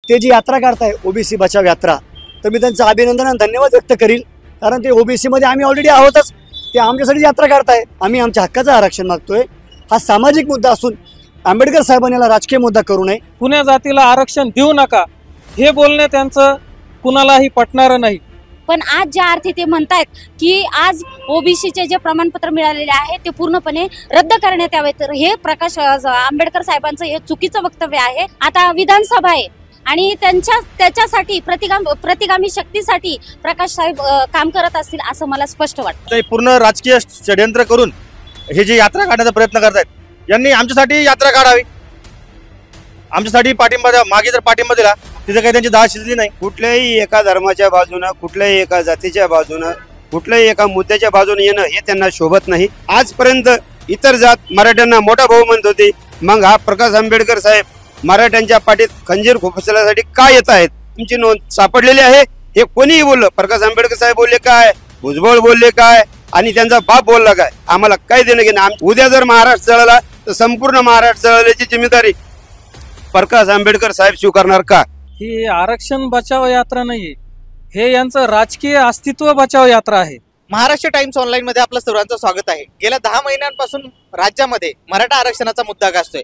ते जी यात्रा काढताय ओबीसी बचाव यात्रा, तर मी त्यांचं अभिनंदन आणि धन्यवाद व्यक्त करील. कारण ते ओबीसीमध्ये आम्ही ऑलरेडी आहोतच, ते आमच्यासाठी यात्रा काढताय. आम्ही आमच्या हक्काचं आरक्षण मागतोय. हा सामाजिक मुद्दा असून आंबेडकर साहेबांनी याला राजकीय मुद्दा करू नये. पुण्या जातीला आरक्षण देऊ नका हे बोलणे त्यांचं कुणालाही पटणारं नाही. पण आज ज्या अर्थी ते म्हणतायत की आज ओबीसीचे जे प्रमाणपत्र मिळालेले आहे ते पूर्णपणे रद्द करण्यात यावे, तर हे प्रकाश आंबेडकर साहेबांचं हे चुकीचं वक्तव्य आहे. आता विधानसभा आहे आणि त्याच्यासाठी प्रतिगामी शक्तीसाठी प्रकाश साहेब काम करत असतील असं मला स्पष्ट वाटतं. पूर्ण राजकीय षड्यंत्र करून हे जे यात्रा काढण्याचा प्रयत्न करतायत, यांनी आमच्यासाठी यात्रा काढावी. आमच्यासाठी पाठिंबा द्या. मागे जर पाठिंबा दिला तिथे काही त्यांची दाळ शिजली नाही. कुठल्याही एका धर्माच्या बाजूनं, कुठल्याही एका जातीच्या बाजूनं, कुठल्याही एका मुद्द्याच्या बाजूने येणं हे त्यांना शोभत नाही. आजपर्यंत इतर जात मराठ्यांना मोठा भाऊ म्हणत होती, मग हा प्रकाश आंबेडकर साहेब मराठ्यांच्या पाठीत खंजीर खोपसण्यासाठी का येत आहेत? तुमची नोंद सापडलेली आहे. हे कोणीही बोललं, प्रकाश आंबेडकर साहेब बोलले काय, भुजबळ बोलले काय आणि त्यांचा बाप बोलला काय, आम्हाला काय देणं घेणं. उद्या जर महाराष्ट्र जळाला तर संपूर्ण महाराष्ट्र जळाल्याची जिम्मेदारी प्रकाश आंबेडकर साहेब स्वीकारणार का? ही आरक्षण बचाव यात्रा नाहीये, हे यांचं राजकीय अस्तित्व बचाव यात्रा आहे. महाराष्ट्र टाइम्स ऑनलाईन मध्ये आपलं सर्वांचं स्वागत आहे. गेल्या 10 महिन्यांपासून राज्यामध्ये मराठा आरक्षणाचा मुद्दा गाजतोय.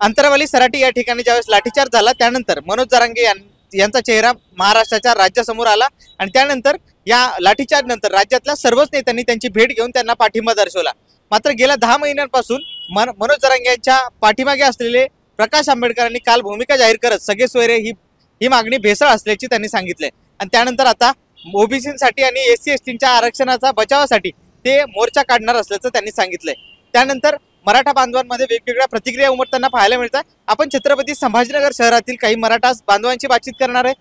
अंतरवाली सराटी या ठिकाणी ज्यावेळेस लाठीचार्ज झाला त्यानंतर मनोज जरांगे यांचा चेहरा महाराष्ट्राच्या राज्यासमोर आला आणि त्यानंतर या लाठीचार्ज नंतर राज्यातल्या सर्वच नेत्यांनी त्यांची भेट घेऊन त्यांना पाठिंबा दर्शवला. मात्र गेल्या 10 महिन्यांपासून मनोज जरांगे यांच्या पाठीमागे असलेले प्रकाश आंबेडकरांनी काल भूमिका जाहीर करत सगळे सोयरे ही मागणी भेसळ असल्याची त्यांनी सांगितले आणि त्यानंतर आता ओबीसीसाठी आणि एससी एसटीच्या आरक्षणाचा बचावासाठी ते मोर्चा काढणार असल्याचं त्यांनी सांगितलंय. त्यानंतर मराठा बांधवांमध्ये वेगवेगळ्या प्रतिक्रिया उमटताना पाहायला मिळतात. आपण छत्रपती संभाजीनगर शहरातील काही मराठा बांधवांची बातचीत करणार आहे.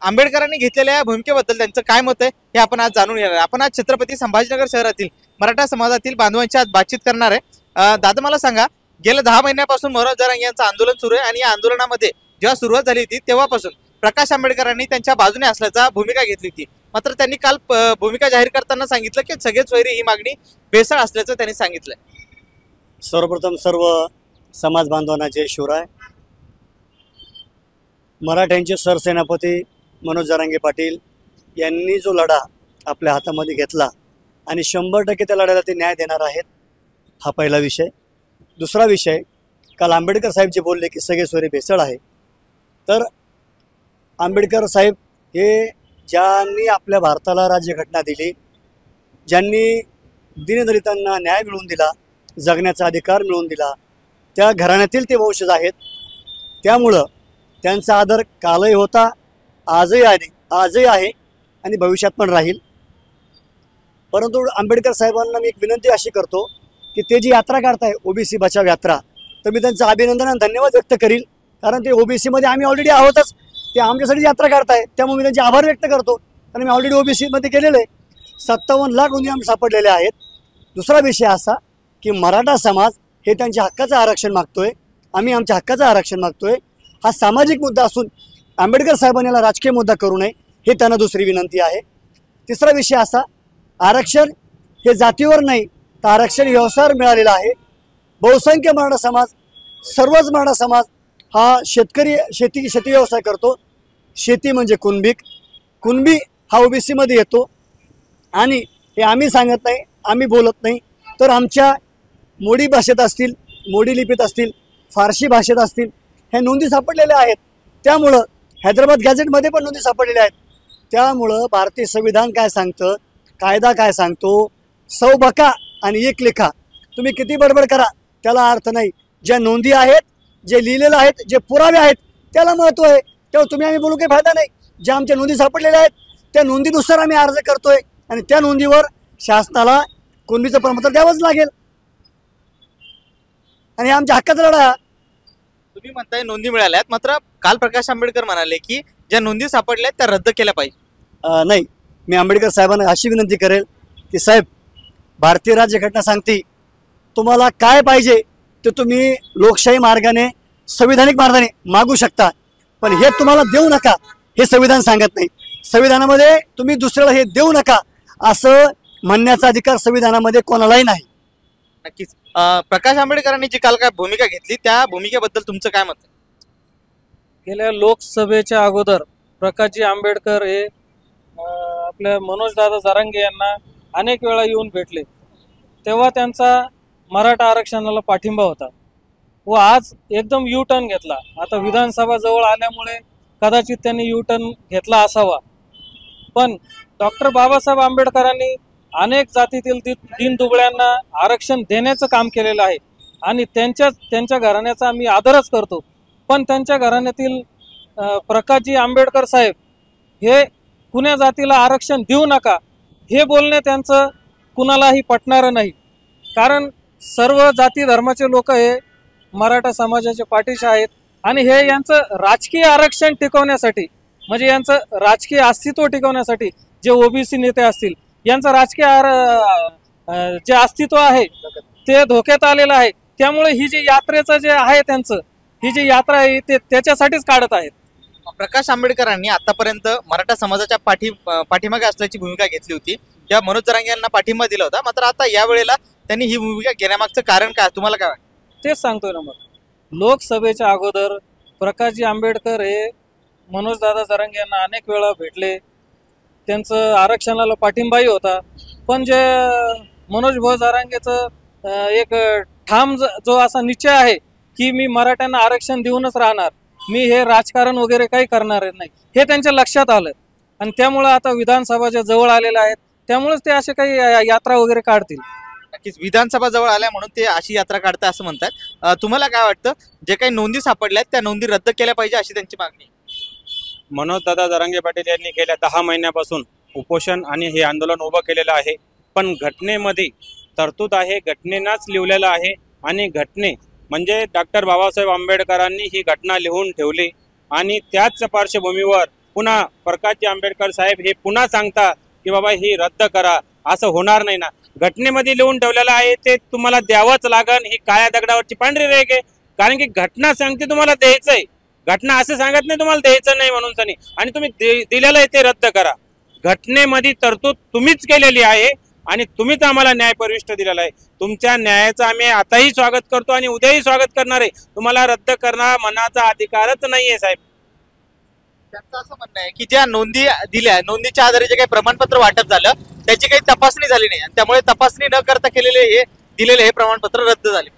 आंबेडकरांनी घेतलेल्या या भूमिकेबद्दल त्यांचं काय मत आहे हे आपण आज जाणून घेणार आहे. आपण आज छत्रपती संभाजीनगर शहरातील मराठा समाजातील बांधवांची आज बातचीत करणार आहे. दादा मला सांगा, गेल्या 10 महिन्यापासून मनोज जरांगे यांचं आंदोलन सुरू आहे आणि या आंदोलनामध्ये जेव्हा सुरुवात झाली होती तेव्हापासून प्रकाश आंबेडकरांनी त्यांच्या बाजूने असल्याचा भूमिका घेतली होती. मात्र त्यांनी काल भूमिका जाहीर करताना सांगितलं की सगळे सोयरे ही मागणी भेसळ असल्याचं त्यांनी सांगितलंय. सर्वप्रथम सर्व समाज बांधवांना जय शिवराय. मराठ्यांचे सरसेनापती मनोज जरांगे पाटील यांनी जो लढा आपल्या हातामध्ये घेतला आणि 100% त्या लढ्याला ते न्याय देणार आहेत, हा पहिला विषय. दुसरा विषय, काल आंबेडकर साहेब जे बोलले की सगळे सोयरे भेसळ आहे, तर आंबेडकर साहेब हे ज्यांनी आपल्या भारताला राज्यघटना दिली, ज्यांनी दीनदलितांना न्याय मिळवून दिला, जगण्याचा अधिकार मिळवून दिला, त्या घराण्यातील ते वंशज आहेत. त्यामुळं त्यांचा आदर कालही होता, आजही आहे आणि भविष्यात पण राहील. परंतु आंबेडकर साहेबांना मी एक विनंती अशी करतो की ते जी यात्रा काढताय ओबीसी बचाव यात्रा, तर मी त्यांचं अभिनंदन आणि धन्यवाद व्यक्त करील. कारण ते ओबीसीमध्ये आम्ही ऑलरेडी आहोतच, ते आमच्यासाठी यात्रा काढताय. त्यामुळे मी त्यांचे आभार व्यक्त करतो. कारण मी ऑलरेडी ओबीसीमध्ये केलेलं आहे. 57 लाख नोंदी आम्ही सापडलेले आहेत. दुसरा विषय असा की मराठा समाज हे त्यांच्या हक्काचं आरक्षण मागतोय, आम्ही आमच्या हक्काचं आरक्षण मागतोय. हा सामाजिक मुद्दा असून आंबेडकर साहेबांनी याला राजकीय मुद्दा करू नये हे त्यांना दुसरी विनंती आहे. तिसरा विषय असा, आरक्षण हे जातीवर नाही तर आरक्षण व्यवसायावर मिळालेलं आहे. बहुसंख्य मराठा समाज, सर्वच मराठा समाज हा शेती व्यवसाय करतो. शेती म्हणजे कुणबी हा ओबीसीमध्ये येतो आणि हे आम्ही सांगत नाही, आम्ही बोलत नाही, तर आमच्या मोडी भाषेत असतील, मोडी लिपीत असतील, फारसी भाषेत असतील, ह्या नोंदी सापडलेल्या आहेत. त्यामुळं हैदराबाद गॅझेटमध्ये पण नोंदी सापडलेल्या आहेत. त्यामुळं भारतीय संविधान काय सांगतं, कायदा काय सांगतो, 100 बका आणि 1 लेखा, तुम्ही किती बडबड करा त्याला अर्थ नाही. ज्या नोंदी आहेत, जे लिहिलेलं आहेत, जे पुरावे आहेत त्याला महत्त्व आहे. तेव्हा तुम्ही आम्ही बोलू काही फायदा नाही. ज्या आमच्या नोंदी सापडलेल्या आहेत त्या नोंदीनुसार आम्ही अर्ज करतोय आणि त्या नोंदीवर शासनाला कुणबीचं प्रमाणपत्र द्यावंच लागेल आणि आमच्या हक्काचा लढा. तुम्ही म्हणताय नोंदी मिळाल्यात, मात्र काल प्रकाश आंबेडकर म्हणाले की ज्या नोंदी सापडल्या त्या रद्द केल्या पाहिजे. नाही, मी आंबेडकर साहेबांना अशी विनंती करेल की साहेब, भारतीय राज्यघटना सांगते तुम्हाला काय पाहिजे ते तुम्ही लोकशाही मार्गाने, संविधानिक मार्गाने मागू शकता, पण हे तुम्हाला देऊ नका हे संविधान सांगत नाही. संविधानामध्ये तुम्ही दुसऱ्याला हे देऊ नका असं म्हणण्याचा अधिकार संविधानामध्ये कोणालाही नाही. नक्कीच प्रकाश आंबेडकरांनी जी काल काय भूमिका घेतली त्या भूमिकेबद्दल तुमचं काय मत आहे? गेल्या लोकसभेच्या अगोदर प्रकाशजी आंबेडकर हे आपल्या मनोजदादा जरांगे यांना अनेक वेळा येऊन भेटले, तेव्हा त्यांचा मराठा आरक्षणाला पाठिंबा होता व आज एकदम यू टर्न घेतला. आता विधानसभा जवळ आल्यामुळे कदाचित त्यांनी यू टर्न घेतला असावा, पण डॉक्टर बाबासाहेब आंबेडकरांनी अनेक जातीतील दीनदुबळ्यांना आरक्षण देण्याचं काम केलेलं आहे आणि त्यांच्या घराण्याचा आम्ही आदरच करतो. पण त्यांच्या घराण्यातील प्रकाशजी आंबेडकर साहेब हे कुण्या जातीला आरक्षण देऊ नका हे बोलणे त्यांचं कुणालाही पटणारं नाही. कारण सर्व जाती धर्माचे लोक हे मराठा समाजाच्या पाठीशी आहेत आणि हे यांचं राजकीय आरक्षण टिकवण्यासाठी, म्हणजे यांचं राजकीय अस्तित्व टिकवण्यासाठी जे ओबीसी नेते असतील यांचं राजकीय जे अस्तित्व आहे ते धोक्यात आलेलं आहे. त्यामुळे ही जी यात्रेचं जे आहे त्यांचं, ही जी यात्रा आहे ते त्याच्यासाठीच काढत आहेत. प्रकाश आंबेडकरांनी आतापर्यंत मराठा समाजाच्या पाठीमागे असल्याची भूमिका घेतली होती, त्या मनोज जरांगे यांना पाठिंबा दिला होता. मात्र आता या वेळेला त्यांनी ही भूमिका घेण्यामागचं कारण काय, तुम्हाला काय वाटतं? तेच सांगतोय ना, मग लोकसभेच्या अगोदर प्रकाशजी आंबेडकर हे मनोजदादा जरांगे यांना अनेक वेळा भेटले, त्यांचं आरक्षणाला पाठिंबाही होता. पण जे मनोज भाऊ जरांगेचं एक ठाम जो असा निश्चय आहे की मी मराठ्यांना आरक्षण देऊनच राहणार, मी हे राजकारण वगैरे काही करणार नाही, हे त्यांच्या लक्षात आलं आणि त्यामुळं आता विधानसभाच्या जवळ आलेल्या आहेत, त्यामुळेच ते असे काही यात्रा वगैरे काढतील. नक्कीच विधानसभा जवळ आल्या म्हणून ते अशी यात्रा काढतात असं म्हणतात. तुम्हाला काय वाटतं, जे काही नोंदी सापडल्यात त्या नोंदी रद्द केल्या पाहिजे अशी त्यांची मागणी? मनोजदादा जरांगे पाटील यांनी गेल्या 10 महिन्यापासून उपोषण आणि हे आंदोलन उभं केलेलं आहे, पण घटनेमध्ये तरतूद आहे, घटनेनंच लिहिलेलं आहे आणि घटने म्हणजे डॉक्टर बाबासाहेब आंबेडकरांनी ही घटना लिहून ठेवली आणि त्याच पार्श्वभूमीवर पुन्हा प्रकाशजी आंबेडकर साहेब हे पुन्हा सांगता की बाबा ही रद्द करा, असं होणार नाही ना. घटनेमध्ये लिहून ठेवलेलं आहे ते तुम्हाला द्यावंच लागन, ही काळ्या दगडावरची पांढरी रेघ आहे. कारण की घटना सांगते तुम्हाला द्यायचंय, घटना असं सांगत नाही तुम्हाला द्यायचं नाही म्हणून सनी, आणि तुम्ही दिलेलं आहे ते रद्द करा. घटनेमध्ये तरतूद तुम्हीच केलेली आहे आणि तुम्हीच आम्हाला न्याय प्रविष्ट दिलेला आहे. तुमच्या न्यायाचं आम्ही आताही स्वागत करतो आणि उद्याही स्वागत करणार आहे. तुम्हाला रद्द करणार मनाचा अधिकारच नाहीये साहेब. त्यांचं असं म्हणणं आहे की ज्या नोंदी दिल्या, नोंदीच्या आधारे जे काही प्रमाणपत्र वाटप झालं त्याची काही तपासणी झाली नाही आणि त्यामुळे तपासणी न करता दिलेले हे प्रमाणपत्र रद्द झाले.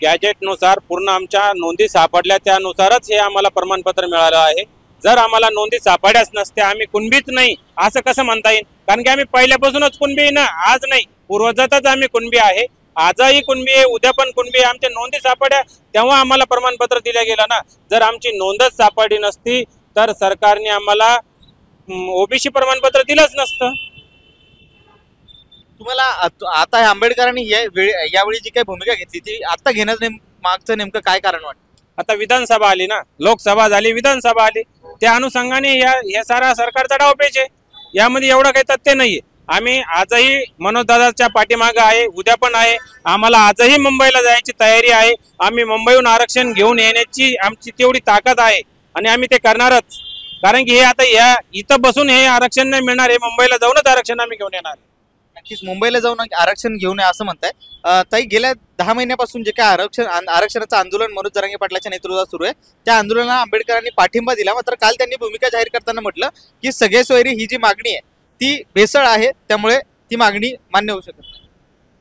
गॅजेटनुसार पूर्ण आमच्या नोंदी सापडल्या, त्यानुसारच हे आम्हाला प्रमाणपत्र मिळालं आहे. जर आम्हाला नोंदी सापड्याच नसत्या, आम्ही कुणबीच नाही असं कसं म्हणता येईल? कारण की आम्ही पहिल्यापासूनच कुणबी आहे ना, आज नाही, पूर्वजातच आम्ही कुणबी आहे, आजही कुणबी आहे, उद्या पण कुणबी आहे. आमच्या नोंदी सापड्या तेव्हा आम्हाला प्रमाणपत्र दिलं गेलं ना. जर आमची नोंदच सापडली नसती तर सरकारने आम्हाला ओबीसी प्रमाणपत्र दिलंच नसतं. तुम्हाला आता आंबेडकरांनी यावेळी जी काही भूमिका घेतली ती आता घेण्याचं मागचं नेमकं काय कारण वाटतं? आता विधानसभा आली ना, लोकसभा झाली, विधानसभा आली, त्या अनुषंगाने या सारा सरकारचा डावपेच आहे. यामध्ये एवढं काही तथ्य नाहीये. आम्ही आजही मनोजदादाच्या पाठीमागे आहे, उद्या पण आहे. आम्हाला आजही मुंबईला जायची तयारी आहे. आम्ही मुंबईहून आरक्षण घेऊन येण्याची आमची तेवढी ताकद आहे आणि आम्ही ते करणारच. कारण की हे आता इथं बसून हे आरक्षण नाही मिळणार, हे मुंबईला जाऊनच आरक्षण आम्ही घेऊन येणार. नक्कीच मुंबईला जाऊन आरक्षण घेऊन असं म्हणताय. ताई, गेल्या 10 महिन्यापासून जे काय आरक्षणाचं आंदोलन मनोज जरांगे पाटलाच्या नेतृत्वात सुरू आहे, त्या आंदोलनाला आंबेडकरांनी पाठिंबा दिला. मात्र काल त्यांनी भूमिका जाहीर करताना म्हटलं की सगळे सोयरी ही जी मागणी आहे ती भेसळ आहे, त्यामुळे ती मागणी मान्य होऊ शकत नाही.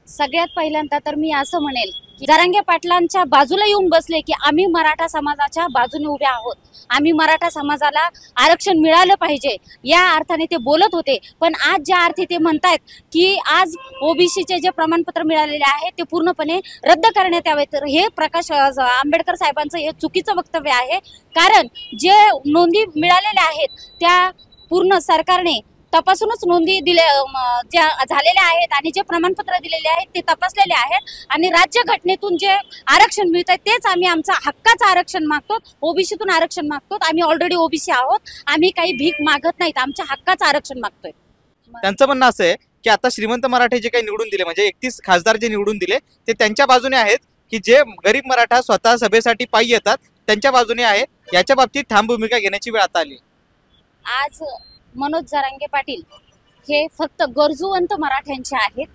सगळ्यात पहिल्यांदा तर मी असं म्हणेल की जरांगे पाटलांच्या बाजूला येऊन बसले की आम्ही मराठा समाजाच्या बाजूने उभे आहोत, आम्ही मराठा समाजाला आरक्षण मिळालं पाहिजे या अर्थाने ते बोलत होते. पण आज ज्या अर्थी ते म्हणतायत की आज ओबीसीचे जे प्रमाणपत्र मिळालेले आहे ते पूर्णपणे रद्द करण्यात यावे, तर हे प्रकाश आंबेडकर साहेबांचं हे चुकीचं वक्तव्य आहे. कारण जे नोंदी मिळालेल्या आहेत त्या पूर्ण सरकारने तपासूनच नोंदी ज्या झालेल्या आहेत आणि जे प्रमाणपत्र दिलेले आहेत ते तपासलेले आहेत आणि राज्य घटनेतून जे आरक्षण मिळत आहे तेच आम्ही आमचं हक्काचं आरक्षण मागतो, ओबीसीतून आरक्षण मागतो. आम्ही ऑलरेडी ओबीसी आहोत, आम्ही काही भीक मागत नाहीत, आमच्या हक्काचं आरक्षण मागतोय. त्यांचं म्हणणं असं आहे की आता श्रीमंत मराठे जे काही निवडून दिले, म्हणजे 31 खासदार जे निवडून दिले ते त्यांच्या बाजूने आहेत की जे गरीब मराठा स्वतः सभेसाठी पायी येतात त्यांच्या बाजूने आहे. याच्या बाबतीत ठाम भूमिका घेण्याची वेळ आता आली. आज मनोज जरांगे पाटील हे फक्त गरजूवंत मराठ्यांचे आहेत.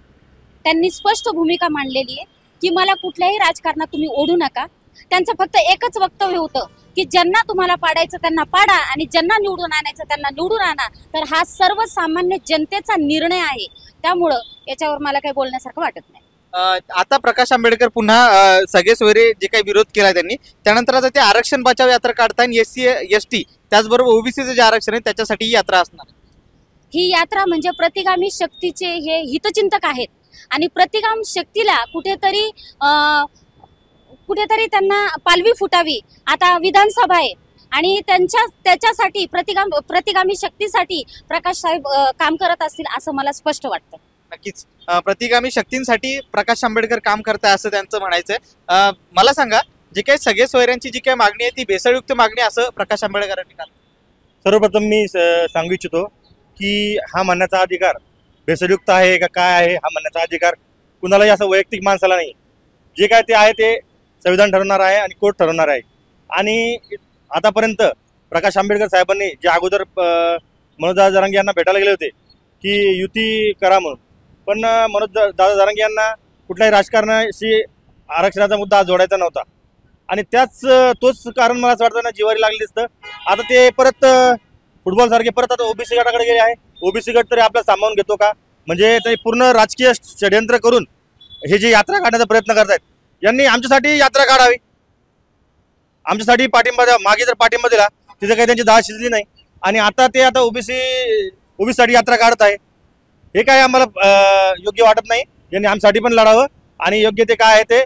त्यांनी स्पष्ट भूमिका मांडलेली आहे की मला कुठल्याही राजकारणात तुम्ही ओढू नका, त्यांचं फक्त एकच वक्तव्य होतं की ज्यांना तुम्हाला पाडायचं त्यांना पाडा आणि ज्यांना निवडून आणायचं त्यांना निवडून आणा. तर हा सर्वसामान्य जनतेचा निर्णय आहे, त्यामुळं याच्यावर मला काही बोलण्यासारखं वाटत नाही. आता प्रकाश आंबेडकर पुन्हा सगळे सोयरे जे काही विरोध केला त्यांनी, त्यानंतर आता ते आरक्षण बचाव यात्रा काढताय. SC ST त्याचबरोबर ओबीसीचं जे आरक्षण आहे त्याच्यासाठी ही यात्रा असणार. ही यात्रा म्हणजे प्रतिगामी शक्तीचे हे हितचिंतक आहेत आणि प्रतिगाम शक्तीला कुठेतरी त्यांना पालवी फुटावी. आता विधानसभा आहे आणि त्याच्यासाठी प्रतिगामी शक्तीसाठी प्रकाश साहेब काम करत असतील असं मला स्पष्ट वाटतं. नक्कीच प्रतिगामी शक्तींसाठी प्रकाश आंबेडकर काम करताय असं त्यांचं म्हणायचंय. मला सांगा, जे काही सगळे सोयऱ्यांची जी काही मागणी आहे ती भेसळयुक्त मागणी असं प्रकाश आंबेडकरांनी काल. सर्वप्रथम मी सांगू इच्छितो की हा म्हणण्याचा अधिकार भेसळयुक्त आहे का काय आहे, हा म्हणण्याचा अधिकार कुणालाही असं वैयक्तिक माणसाला नाही. जे काय ते आहे ते संविधान ठरवणार आहे आणि कोर्ट ठरवणार आहे. आणि आतापर्यंत प्रकाश आंबेडकर साहेबांनी जे अगोदर मनोज दादा जरांगे यांना भेटायला गेले होते की युती करा म्हणून, पण मनोज दादा जरांगे यांना कुठल्याही राजकारणाशी आरक्षणाचा मुद्दा जोडायचा नव्हता आणि तोच कारण मला असं वाटतं ना जिवारी लागले असतं. आता ते परत फुटबॉल सारखे परत आता ओबीसी गटाकडे गेले आहे. ओबीसी गट तरी आपल्याला सामावून घेतो का? म्हणजे ते पूर्ण राजकीय षड्यंत्र करून हे जे यात्रा काढण्याचा प्रयत्न करतायत, यांनी आमच्यासाठी यात्रा काढावी. आमच्यासाठी पाठिंबा द्या. मागे जर पाठिंबा दिला तिथे काही त्यांची दाळ शिजली नाही आणि आता ओबीसीसाठी यात्रा काढत आहे. हे काय आम्हाला योग्य वाटत नाही. यांनी आमच्यासाठी पण लढावं आणि योग्य ते काय आहे ते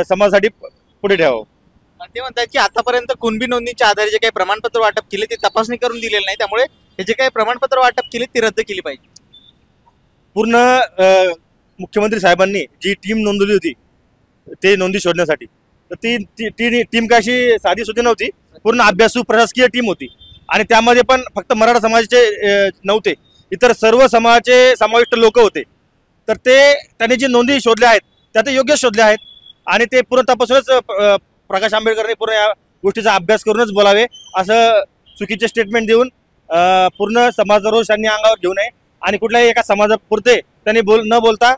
समाजासाठी पुढे ठेवावं. ते म्हणतात की आतापर्यंत कुणबी नोंदणीच्या आधारे जे काही प्रमाणपत्र वाटप केले ते तपासणी करून दिलेले नाही, त्यामुळे हे जे काही प्रमाणपत्र वाटप केले ती रद्द केली पाहिजे. पूर्ण मुख्यमंत्री साहेबांनी जी टीम नोंदवली होती ते नोंदी शोधण्यासाठी, तर ती टीम कशी साधी सुधी नव्हती. पूर्ण अभ्यासू प्रशासकीय टीम होती आणि त्यामध्ये पण फक्त मराठा समाजाचे नव्हते, इतर सर्व समाजाचे समाविष्ट लोक होते. तर त्यांनी जी नोंदी शोधल्या आहेत त्या ते योग्य शोधल्या आहेत आणि ते पूर्ण तपासूनच प्रकाश आंबेडकरने पूर्ण या गोष्टीचा अभ्यास करूनच बोलावे. असं चुकीचे स्टेटमेंट देऊन पूर्ण समाजाचा रोष त्यांनी अंगावर घेऊ नये आणि कुठल्याही एका समाजापुरते त्यांनी न बोलता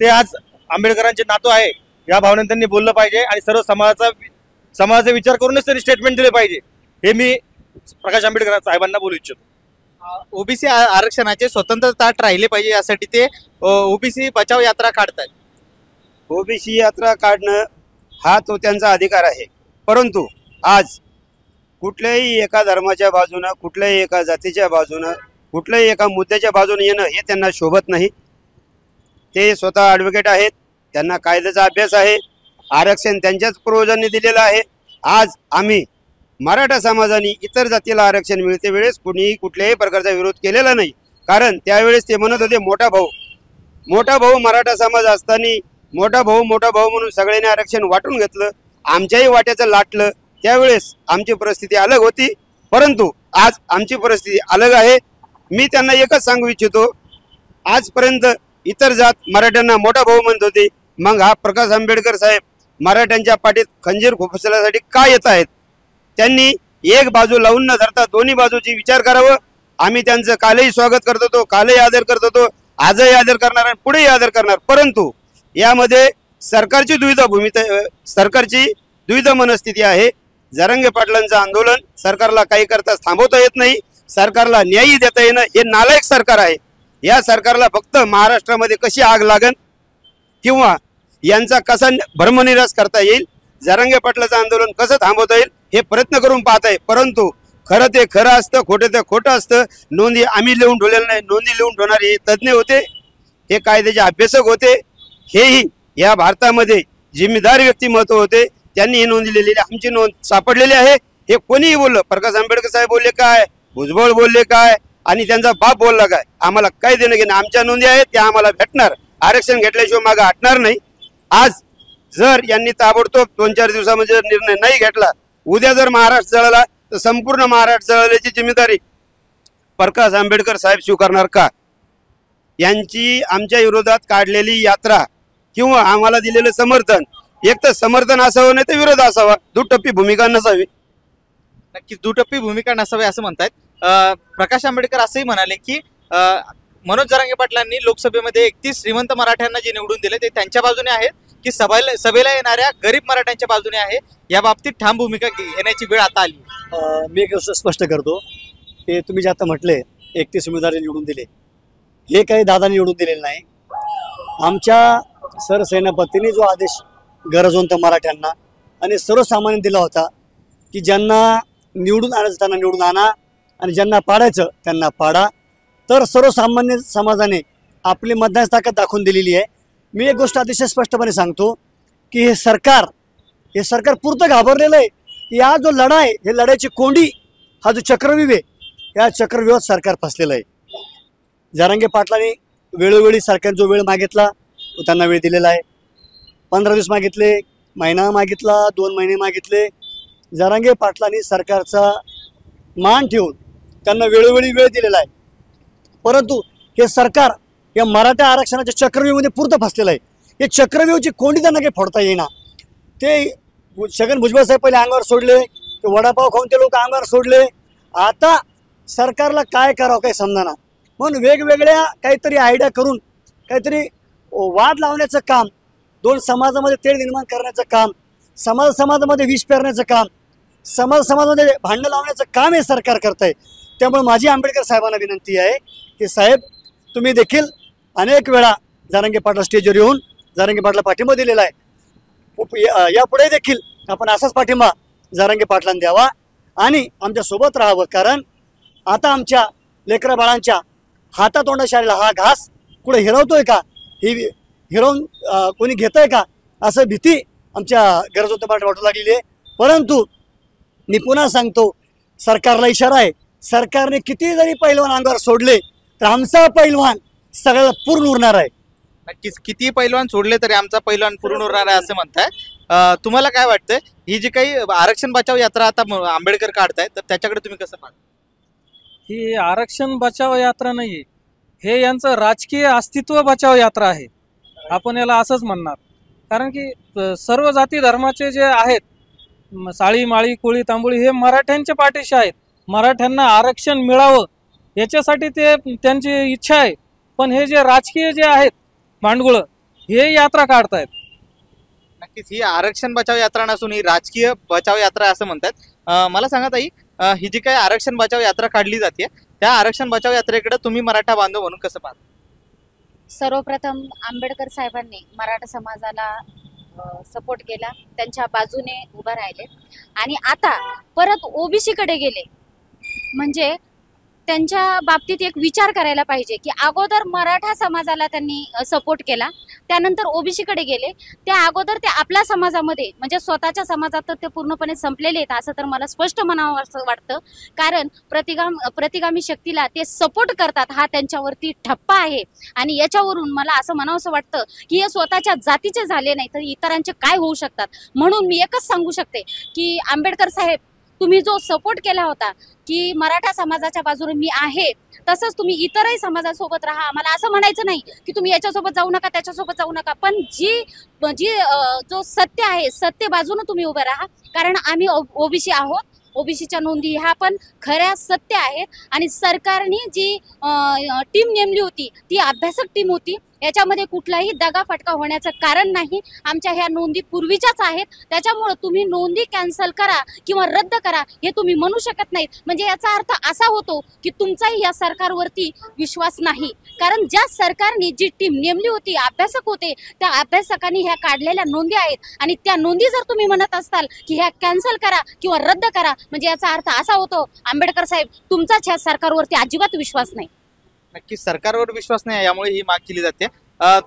ते आज आंबेडकरांचे नातू आहे या भावनेने त्यांनी बोललं पाहिजे आणि सर्व समाजाचा विचार करूनच त्यांनी स्टेटमेंट दिले पाहिजे. हे मी प्रकाश आंबेडकर साहेबांना बोलू इच्छितो. ओबीसी आरक्षणाचे स्वतंत्र ताट राहिले पाहिजे यासाठी ते ओबीसी बचाव यात्रा काढतात. ओबीसी यात्रा काढणं हा तो त्यांचा अधिकार आहे, परंतु आज कुठल्याही एका धर्माच्या बाजूनं, कुठल्याही एका जातीच्या बाजूनं, कुठल्याही एका मुद्द्याच्या बाजूने येणं हे त्यांना शोभत नाही. ते स्वतः ॲडव्होकेट आहेत, त्यांना कायद्याचा अभ्यास आहे, आरक्षण त्यांच्याच पूर्वजांनी दिलेलं आहे. आज आम्ही मराठा समाजाने इतर जातीला आरक्षण मिळते वेळेस कुणीही कुठल्याही प्रकारचा विरोध केलेला नाही, कारण त्यावेळेस ते म्हणत होते मोठा भाऊ मराठा समाज असताना मोठा भाऊ म्हणून सगळ्यांनी आरक्षण वाटून घेतलं, आमच्याही वाट्याचं लाटलं. त्यावेळेस आमची परिस्थिती अलग होती, परंतु आज आमची परिस्थिती अलग आहे. मी त्यांना एकच सांगू इच्छितो, आजपर्यंत इतर जात मराठ्यांना मोठा भाऊ म्हणत होते, मग हा प्रकाश आंबेडकर साहेब मराठ्यांच्या पाठीत खंजीर खुपसण्यासाठी का येत आहेत? त्यांनी एक बाजू लावून न धरता दोन्ही बाजूची विचार करावं. आम्ही त्यांचं कालही स्वागत करत होतो, कालही आदर करत होतो, आजही आदर करणार आणि पुढेही आदर करणार. परंतु यामध्ये सरकारची द्विधा मनस्थिती आहे. जरांगे पाटलांचं आंदोलन सरकारला काही करता थांबवता येत नाही, सरकारला न्यायही देता येणं हे नालायक सरकार आहे. या सरकारला फक्त महाराष्ट्रामध्ये कशी आग लागन किंवा यांचा कसा भ्रमनिराश करता येईल, जरांगे पाटलाचं आंदोलन कसं थांबवता येईल हे प्रयत्न करून पाहत आहे. परंतु खरं ते खरं असतं, खोटं ते खोटं असतं. नोंदी आम्ही लिहून ठेवलेलं नाही, नोंदी लिहून ठेवणारे हे तज्ज्ञ होते, हे कायद्याचे अभ्यासक होते, हेही या भारतामध्ये जिम्मेदार व्यक्तिमत्व होते. त्यांनी ही नोंद लिहिलेली, आमची नोंद सापडलेली आहे. हे कोणीही बोललं, प्रकाश आंबेडकर साहेब बोलले काय, भुजबळ बोलले काय आणि त्यांचा बाप बोलला काय, आम्हाला काय देणं घेणं. आमच्या नोंदी आहेत त्या आम्हाला भेटणार, आरक्षण घेतल्याशिवाय मागे हटणार नाही. आज जर यांनी ताबडतोब 2-4 दिवसामध्ये निर्णय नाही घेतला, उद्या जर महाराष्ट्र जळाला तर संपूर्ण महाराष्ट्र जळाल्याची जिम्मेदारी प्रकाश आंबेडकर साहेब स्वीकारणार का? यांची आमच्या विरोधात काढलेली यात्रा किंवा आम्हाला दिलेलं समर्थन, एक तर समर्थन असावं नाही तर विरोध असावा, दुटप्पी भूमिका नसावी. नक्कीच दुटप्पी भूमिका नसावी असं म्हणतायत. प्रकाश आंबेडकर असंही म्हणाले की मनोज जरांगे पाटलांनी लोकसभेमध्ये 31 श्रीमंत मराठ्यांना जे निवडून दिले ते त्यांच्या बाजूने आहेत की सभेला येणाऱ्या गरीब मराठ्यांच्या बाजूने आहे, या बाबतीत ठाम भूमिका घेण्याची वेळ आता आली. मी एक गोष्ट स्पष्ट करतो की तुम्ही जे आता म्हटले 31 उमेदवार निवडून दिले, हे काही दादाने निवडून दिलेलं नाही. आमच्या सरसेनापतींनी जो आदेश गरजवंत मराठ्यांना आणि सर्वसामान्य दिला होता की ज्यांना निवडून आणायचं त्यांना निवडून आणा आणि ज्यांना पाडायचं त्यांना पाडा, तर सर्वसामान्य समाजाने आपली मतदानाची ताकद दाखवून दिलेली आहे. मी एक गोष्ट अतिशय स्पष्टपणे सांगतो की हे सरकार पुरतं घाबरलेलं आहे की हा जो लढा आहे, हे लढाईची कोंडी, हा जो चक्रव्यूह आहे, या चक्रव्यूहात सरकार फसलेलं आहे. जरांगे पाटलांनी वेळोवेळी सरकार जो वेळ मागितला तो त्यांना वेळ दिलेला आहे. 15 दिवस मागितले, महिना मागितला, 2 महिने मागितले. जरांगे पाटलांनी सरकारचा मान ठेवून त्यांना वेळोवेळी वेळ दिलेला आहे. परंतु हे सरकार या मराठा आरक्षणाच्या चक्रव्यूहामध्ये पुरतं फसलेलं आहे. हे चक्रव्यूहाची कोंडी त्यांना काही फोडता येईना. ते छगन भुजबळ साहेब पहिले अंगावर सोडले, ते वडापाव खाऊन ते लोक अंगावर सोडले. आता सरकारला काय करावं काही समजाना, म्हणून वेगवेगळ्या काहीतरी आयडिया करून काहीतरी वाद लावण्याचं काम, दोन समाजामध्ये तेढ निर्माण करण्याचं काम, समाजामध्ये विष पेरण्याचं काम, समाजामध्ये भांडणं लावण्याचं काम हे सरकार करत आहे. त्यामुळे माझी आंबेडकर साहेबांना विनंती आहे की साहेब, तुम्ही देखील अनेक वेळा जरांगे पाटला स्टेजवर येऊन जरांगे पाटला पाठिंबा दिलेला आहे. यापुढे देखील आपण असाच पाठिंबा जरांगे पाटलांना द्यावा आणि आमच्या सोबत राहावं. कारण आता आमच्या लेकरा बाळांच्या हातातोंडाशी आलेला हा घास कुठे हिरवतोय का, ही हिरवून कोणी घेतंय का, असं भीती आमच्या गरजवंत मराठा वाटू लागलेली आहे. परंतु मी पुन्हा सांगतो, सरकारला इशारा आहे, सरकारने किती जरी पैलवान अंगावर सोडले तर आमचा पैलवान सगळ्याला पूर्ण उरणार आहे. नक्कीच, किती पैलवान सोडले तरी आमचा पैलवान पूर्ण उरणार आहे असं म्हणताय. तुम्हाला काय वाटतंय, ही जी काही आरक्षण बचाव यात्रा आता आंबेडकर काढताय, तर त्याच्याकडे तुम्ही कसं पाहता? ही आरक्षण बचाव यात्रा नाही, हे यांचं राजकीय अस्तित्व बचाव यात्रा आहे. आपण याला असंच म्हणणार. कारण की सर्व जाती धर्माचे जे आहेत, साळी माळी कोळी तांबोळी, हे मराठ्यांच्या पाठीशी आहेत. मराठ्यांना आरक्षण मिळावं याच्यासाठी ते त्यांची इच्छा आहे. पण हे जे राजकीय जे आहेत भांडगुळ, हे यात्रा काढतायत. नक्कीच, ही आरक्षण बचाव यात्रा नसून ही राजकीय बचाव यात्रा असं म्हणतात. मला सांगा ताई, ही जी काही आरक्षण बचाव यात्रा काढली जाते, त्या आरक्षण बचाव यात्रेकडे तुम्ही मराठा बांधव म्हणून कसं पाहता? सर्वप्रथम आंबेडकर साहेबांनी मराठा समाजाला सपोर्ट केला, त्यांच्या बाजूने उभा राहिले आणि आता परत ओबीसी कडे गेले. म्हणजे त्यांच्या बाबतीत एक विचार करायला पाहिजे की अगोदर मराठा समाजाला त्यांनी सपोर्ट केला, त्यानंतर ओबीसी कडे गेले. त्या अगोदर ते आपल्या समाजामध्ये म्हणजे स्वतःच्या समाजात तर ते पूर्णपणे संपलेले आहेत असं तर मला स्पष्ट म्हणावं असं वाटतं. कारण प्रतिगामी शक्तीला ते सपोर्ट करतात, हा त्यांच्यावरती ठप्पा आहे. आणि याच्यावरून मला असं म्हणावंसं वाटतं की हे स्वतःच्या जातीचे झाले नाही तर इतरांचे काय होऊ शकतात. म्हणून मी एकच सांगू शकते की आंबेडकर साहेब, तुम्ही जो सपोर्ट केला होता की मराठा समाजाच्या बाजूने मी आहे, तसंच तुम्ही इतरही समाजासोबत राहा. आम्हाला असं म्हणायचं नाही की तुम्ही याच्यासोबत जाऊ नका त्याच्यासोबत जाऊ नका, पण जो सत्य आहे सत्य बाजूने तुम्ही उभे राहा. कारण आम्ही ओबीसी आहोत, ओबीसीच्या नोंदी ह्या पण खऱ्या सत्य आहेत. आणि सरकारने जी टीम नेमली होती ती अभ्यासक टीम होती, याच्यामध्ये कुठलाही दगाफटका होण्याचं कारण नाही. आमच्या ह्या नोंदी पूर्वीच्याच आहेत, त्याच्यामुळे तुम्ही नोंदी कॅन्सल करा किंवा रद्द करा हे तुम्ही म्हणू शकत नाहीत. म्हणजे याचा अर्थ असा होतो की तुमचाही या सरकारवरती विश्वास नाही. कारण ज्या सरकारने जी टीम नेमली होती, अभ्यासक होते, त्या अभ्यासकांनी ह्या काढलेल्या नोंदी आहेत आणि त्या नोंदी जर तुम्ही म्हणत असताल की ह्या कॅन्सल करा किंवा रद्द करा, म्हणजे याचा अर्थ असा होतो आंबेडकर साहेब, तुमचाच ह्या सरकारवरती अजिबात विश्वास नाही. नक्की सरकारवर विश्वास नाही, यामुळे ही माग केली जाते.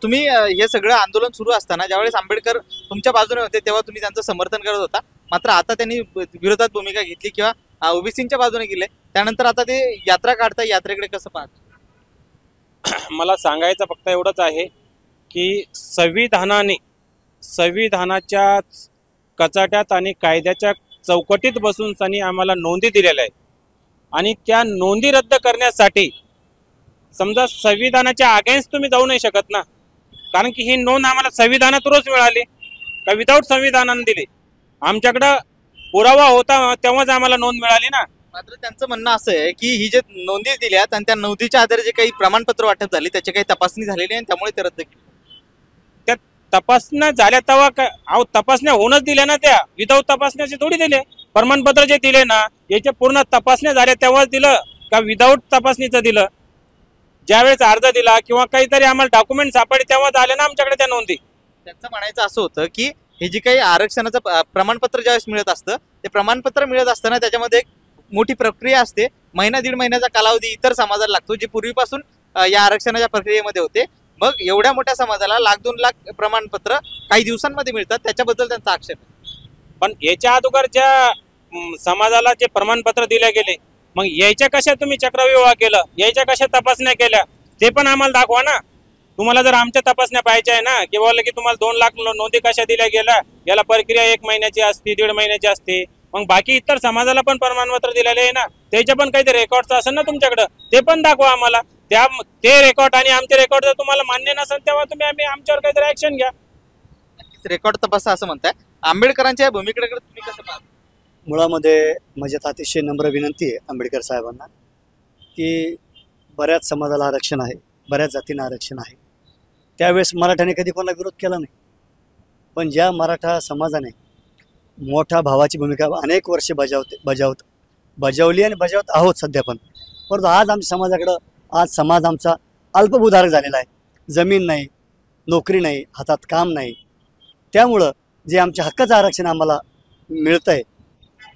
तुम्ही हे सगळं आंदोलन सुरू असताना ज्यावेळेस आंबेडकर तुमच्या बाजूने होते तेव्हा तुम्ही त्यांचं समर्थन करत होता. मात्र आता त्यांनी विरोधात भूमिका घेतली किंवा ओबीसीच्या बाजूने गेले, त्यानंतर आता ते यात्रा काढता, यात्रेकडे कसं पाहता? मला सांगायचं फक्त एवढंच आहे की संविधानाच्या कचाट्यात आणि कायद्याच्या चौकटीत बसून त्यांनी आम्हाला नोंदी दिलेल्या आहे. आणि त्या नोंदी रद्द करण्यासाठी समजा संविधानाच्या अगेन्स्ट तुम्ही जाऊ नाही शकत ना. कारण की ही नोंद आम्हाला संविधानातूनच मिळाली का विदाऊट संविधानाने दिली. आमच्याकडं पुरावा होता तेव्हाच आम्हाला नोंद मिळाली ना. मात्र त्यांचं म्हणणं असं आहे की ही जे नोंदी दिल्यात आणि त्या नोंदीच्या आधारे जे काही प्रमाणपत्र वाटप झाली त्याची काही तपासणी झालेली आहे, त्यामुळे ते रद्द केली. तपासण्या झाल्या तेव्हा अहो तपासण्या होऊनच दिल्या ना, त्या विदाऊट तपासण्याचे थोडी दिले. प्रमाणपत्र जे दिले ना याचे पूर्ण तपासण्या झाल्या तेव्हाच दिलं का विदाऊट तपासणीचं दिलं? ज्यावेळेस अर्ज दिला किंवा काहीतरी आम्हाला डॉक्युमेंट सापडले तेव्हा झाले ना आमच्याकडे त्या नोंदी. त्यांचं म्हणायचं असं होतं की हे जे काही आरक्षणाचं प्रमाणपत्र ज्यावेळेस मिळत असतं ते प्रमाणपत्र मिळत असताना त्याच्यामध्ये एक मोठी प्रक्रिया असते. महिना दीड महिन्याचा कालावधी इतर समाजाला लागतो जे पूर्वीपासून या आरक्षणाच्या प्रक्रियेमध्ये होते. मग एवढ्या मोठ्या समाजाला 1,00,000-2,00,000 प्रमाणपत्र काही दिवसांमध्ये मिळतात, त्याच्याबद्दल त्यांचा आक्षेप आहे. पण याच्या अगोदर ज्या समाजाला जे प्रमाणपत्र दिले गेले मग यायच्या कशा तुम्ही चक्रव्यूह केलं, यायच्या कशा तपासण्या केल्या ते पण आम्हाला दाखवा ना. तुम्हाला जर आमच्या तपासण्या पाहिजे आहे ना की बोलले की तुम्हाला 2,00,000 नोंदी कशा दिल्या गेल्या, याला प्रक्रिया 1 महिन्याची असते, 1.5 महिन्याची असते. मग बाकी इतर समाजाला पण प्रमाणपत्र दिलेले आहे ना, त्याचे पण काही रेकॉर्ड असेल ना तुमच्याकडे, ते पण दाखवा आम्हाला. ते रेकॉर्ड आणि आमचे रेकॉर्ड जर तुम्हाला मान्य नसेल तेव्हा तुम्ही आमच्यावर काहीतरी ऍक्शन घ्या. रेकॉर्ड तपासा असं म्हणताय. आंबेडकरांच्या या भूमिकेकडे तुम्ही कसं पाहता? मुळामध्ये माझ्यात अतिशय नम्र विनंती आहे आंबेडकर साहेबांना की बऱ्याच समाजाला आरक्षण आहे, बऱ्याच जातींना आरक्षण आहे. त्यावेळेस मराठ्याने कधी कोणाला विरोध केला नाही. पण ज्या मराठा समाजाने मोठ्या भावाची भूमिका अनेक वर्षे बजावली आणि बजावत आहोत सध्या पण, परंतु आज आमच्या समाजाकडं आज समाज आमचा अल्पभूधारक झालेला आहे. जमीन नाही, नोकरी नाही, हातात काम नाही. त्यामुळं जे आमच्या हक्काचं आरक्षण आम्हाला मिळतं आहे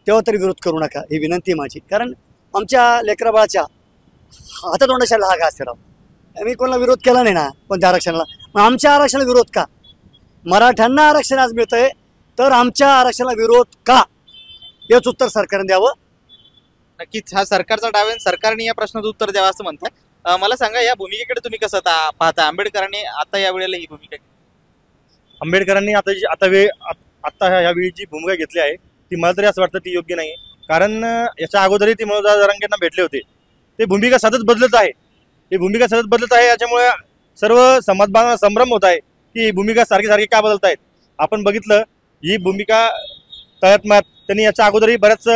तेव्हा तरी विरोध करू नका ही विनंती आहे माझी. कारण आमच्या लेकराबाळाच्या हातातोंडाशाला हा घास राव. आम्ही कोणाला विरोध केला नाही ना कोणत्या आरक्षणाला, मग आमच्या आरक्षणाला विरोध का? मराठ्यांना आरक्षण आज मिळतं आहे तर आमच्या आरक्षणाला विरोध का, याच उत्तर सरकारने द्यावं. नक्कीच हा सरकारचा डाव आहे, सरकारने या प्रश्नाचं उत्तर द्यावं असं म्हणताय. मला सांगा या भूमिकेकडे तुम्ही कसं पाहता? आंबेडकरांनी आता या वेळेला ही भूमिका, आंबेडकरांनी आता ह्या वेळी जी भूमिका घेतली आहे ती मला तरी असं वाटतं ती योग्य नाही. कारण याच्या अगोदरही ते मनोज जरांगेंना भेटले होते. ते भूमिका सतत बदलत आहे, याच्यामुळे सर्व समाज बांधवांना संभ्रम होत आहे की ही भूमिका सारखी सारखी का बदलत आहेत. आपण बघितलं ही भूमिका तळ्यात मात त्यांनी याच्या अगोदरही बऱ्याच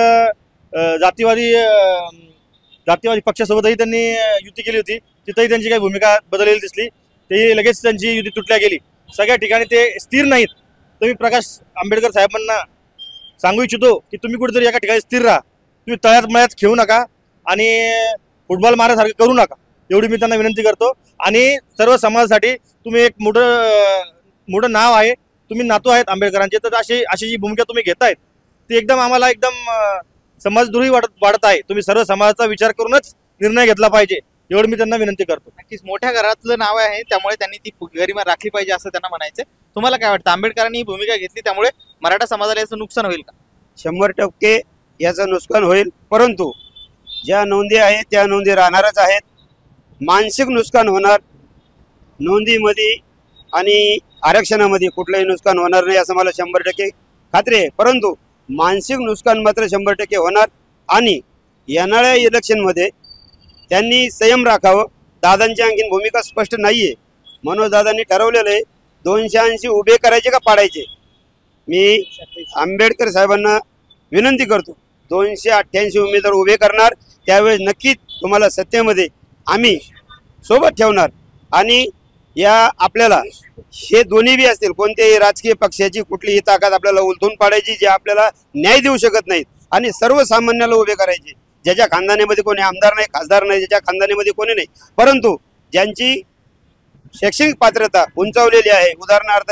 जातीवादी पक्षासोबतही त्यांनी युती केली होती, तिथंही त्यांची काही भूमिका बदललेली दिसली. ते लगेच त्यांची युती तुटल्या गेली. सगळ्या ठिकाणी ते स्थिर नाहीत. तुम्ही प्रकाश आंबेडकर साहेबांना सांगू इच्छितो की तुम्ही कुठेतरी एका ठिकाणी स्थिर राहा. तुम्ही तळ्यात मळ्यात खेळू नका आणि फुटबॉल मारण्यासारखं करू नका, एवढी मी त्यांना विनंती करतो. आणि सर्व समाजासाठी तुम्ही एक मोठं नाव आहे, तुम्ही नातू आहेत आंबेडकरांचे, तर अशी जी भूमिका तुम्ही घेतायत ती आम्हाला समाजद्रोही वाढत आहे. तुम्ही सर्व समाजाचा विचार करूनच निर्णय घेतला पाहिजे, एवढं मी त्यांना विनंती करतो. नक्कीच मोठ्या घरातलं नाव आहे त्यामुळे त्यांनी ती गरिमा राखली पाहिजे असं त्यांना म्हणायचं. तुम्हाला काय वाटतं, आंबेडकरांनी ही भूमिका घेतली त्यामुळे मराठा समाजाला याचं नुकसान होईल का? 100% याचं नुकसान होईल. परंतु ज्या नोंदी आहेत त्या नोंदी राहणारच आहेत. मानसिक नुकसान होणार, नोंदीमध्ये आणि आरक्षणामध्ये कुठलंही नुकसान होणार नाही असं मला 100% खात्री आहे. परंतु मानसिक नुकसान मात्र 100% होणार. आणि येणाऱ्या इलेक्शनमध्ये त्यांनी संयम राखावं. दादांची आणखीन भूमिका स्पष्ट नाही आहे. मनोज दादांनी ठरवलेलं आहे 280 उभे करायचे का पाडायचे. मी आंबेडकर साहेबांना विनंती करतो 288 उमेदवार उभे करणार, त्यावेळेस नक्कीच तुम्हाला सत्तेमध्ये आम्ही सोबत ठेवणार. आणि या आपल्याला हे दोन्ही बी असतील, कोणत्याही राजकीय पक्षाची कुठलीही ताकद आपल्याला उलथून पाडायची जे आपल्याला न्याय देऊ शकत नाहीत, आणि सर्वसामान्याला उभे करायचे. ज्याच्या खानदानामध्ये कोणी आमदार नाही, खासदार नाही, ज्याच्या खानदानामध्ये कोणी नाही, परंतु ज्यांची शैक्षणिक पात्रता उंचावलेली आहे, उदाहरणार्थ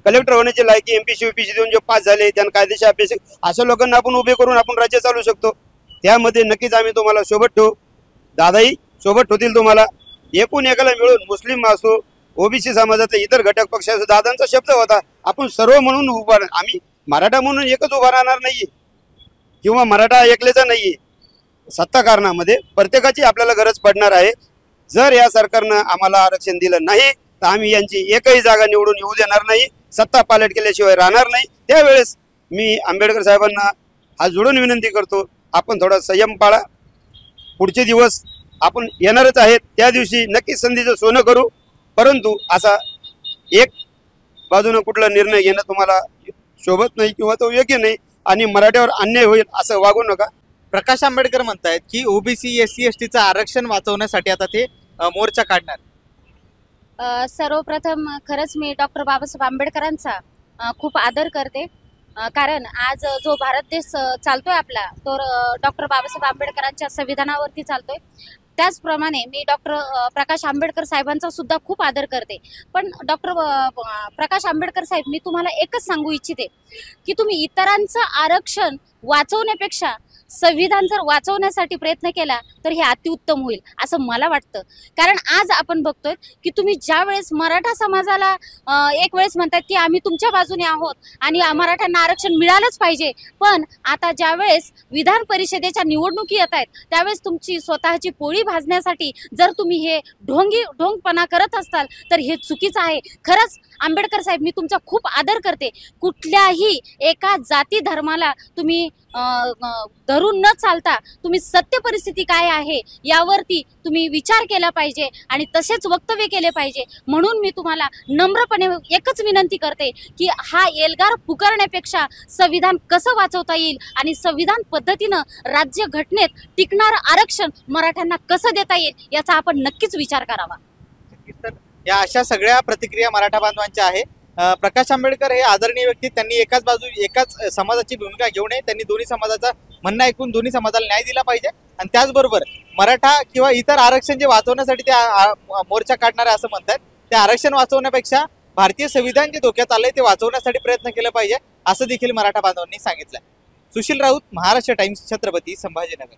कलेक्टर होण्याची लायकी MPC UPC देऊन जे पास झाले, त्यांना कायदेशीर अभ्यास, अशा लोकांना आपण उभे करून आपण राज्य चालू शकतो. त्यामध्ये नक्कीच आम्ही तुम्हाला सोबत ठेवू, दादाही सोबत ठेवतील तुम्हाला. एकूण एकाला मिळून मुस्लिम असो, OBC समाजाचे इतर घटक पक्ष असो, दादांचा शब्द होता आपण सर्व म्हणून उभा, आम्ही मराठा म्हणून एकच उभा राहणार नाहीये किंवा मराठा एकलेचा नाहीये. सत्ता कारणामध्ये प्रत्येकाची आपल्याला गरज पडणार आहे. जर या सरकारनं आम्हाला आरक्षण दिलं नाही तर आम्ही यांची एकही जागा निवडून येऊ देणार नाही, सत्ता पालट केल्याशिवाय राहणार नाही. त्यावेळेस मी आंबेडकर साहेबांना हात जोडून विनंती करतो, आपण थोडा संयम पाळा. पुढचे दिवस आपण येणारच आहेत, त्या दिवशी नक्कीच संधीचं सोनं करू. परंतु असा एक बाजूनं कुठला निर्णय घेणं तुम्हाला शोभत नाही किंवा तो योग्य नाही, आणि मराठ्यावर अन्याय होईल असं वागू नका. प्रकाश आंबेडकर म्हणतायत की OBC SC STचं आरक्षण वाचवण्यासाठी आता ते मोर्चा काढणार. सर्वप्रथम खरंच मी डॉक्टर बाबासाहेब आंबेडकरांचा खूप आदर करते. कारण आज जो भारत देश चालतोय आपला तो डॉक्टर बाबासाहेब आंबेडकरांच्या संविधानावरती चालतोय. त्याचप्रमाणे मी डॉक्टर प्रकाश आंबेडकर साहेबांचा सुद्धा खूप आदर करते. पण डॉक्टर प्रकाश आंबेडकर साहेब, मी तुम्हाला एकच सांगू इच्छिते की तुम्ही इतरांचं आरक्षण वाचवण्यापेक्षा संविधान जर वाचवण्यासाठी प्रयत्न केला तर हे अतिउत्तम होईल असं मला वाटतं. कारण आज आपण बघतोय की तुम्ही ज्या वेळेस मराठा समाजाला एक वेळेस म्हणतात की आम्ही तुमच्या बाजूने आहोत आणि मराठ्यांना आरक्षण मिळालंच पाहिजे, पण आता ज्या वेळेस विधान परिषदेच्या निवडणुकी येत आहेत त्यावेळेस तुमची स्वतःची पोळी भाजण्यासाठी जर तुम्ही हे ढोंगपणा करत असताल तर हे चुकीचं आहे. खरंच आंबेडकर साहेब, मी तुमचा खूप आदर करते. कुठल्याही एका जाती धर्माला तुम्ही धरून न चालता तुम्ही सत्य परिस्थिती काय आहे यावरती तुम्ही विचार केला पाहिजे आणि तसेच वक्तव्य केले पाहिजे. म्हणून मी तुम्हाला नम्रपणे एकच विनंती करते की हा एल्गार पुकारण्यापेक्षा संविधान कसं वाचवता येईल आणि संविधान पद्धतीनं राज्य घटनेत टिकणारं आरक्षण मराठ्यांना कसं देता येईल याचा आपण नक्कीच विचार करावा. या अशा सगळ्या प्रतिक्रिया मराठा बांधवांच्या आहे. प्रकाश आंबेडकर हे आदरणीय व्यक्ती, त्यांनी एकाच समाजाची भूमिका घेऊ नये. त्यांनी दोन्ही समाजाचा म्हणणं ऐकून दोन्ही समाजाला न्याय दिला पाहिजे आणि त्याचबरोबर मराठा किंवा इतर आरक्षण जे वाचवण्यासाठी ते मोर्चा काढणारे असं म्हणतात, ते आरक्षण वाचवण्यापेक्षा भारतीय संविधान जे धोक्यात आलंय ते वाचवण्यासाठी प्रयत्न केला पाहिजे असं देखील मराठा बांधवांनी सांगितलं. सुशील राऊत, महाराष्ट्र टाइम्स, छत्रपती संभाजीनगर.